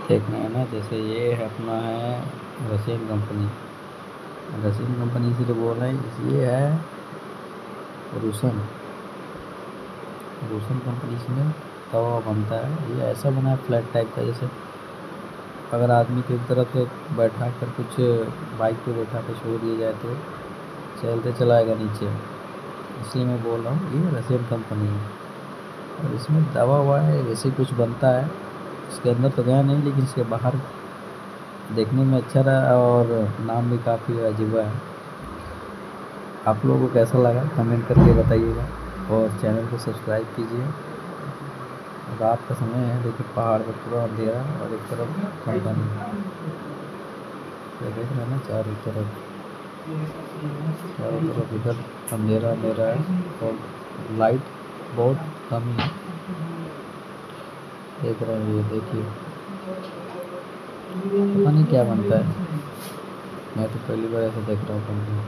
देखना है ना। जैसे ये है अपना है रशियन कंपनी। रशियन कंपनी इसीलिए बोल रहे हैं, ये है रूसन। रूसन कंपनी इसमें तवा बनता है। ये ऐसा बना है फ्लैट टाइप का, जैसे अगर आदमी को एक तरफ से बैठा कर कुछ बाइक पे बैठा कर छोड़ दिया जाए तो चलते चलाएगा नीचे। इसलिए मैं बोल रहा हूँ ये रशियन कंपनी है। और इसमें दवा हुआ है वैसे कुछ बनता है। इसके अंदर तो गया नहीं, लेकिन इसके बाहर देखने में अच्छा रहा और नाम भी काफ़ी अजीब है। आप लोगों को कैसा लगा कमेंट करके बताइएगा और चैनल को सब्सक्राइब कीजिए। रात का समय है, देखिए पहाड़ पर पूरा अंधेरा और एक तरफ कंपनी। तो देख रहे हैं ना, चारों तरफ इधर अंधेरा अंधेरा है और लाइट बहुत कम है। देख रहे हैं, ये देखिए पता नहीं क्या बनता है। मैं तो पहली बार ऐसा देख रहा हूँ कंपनी।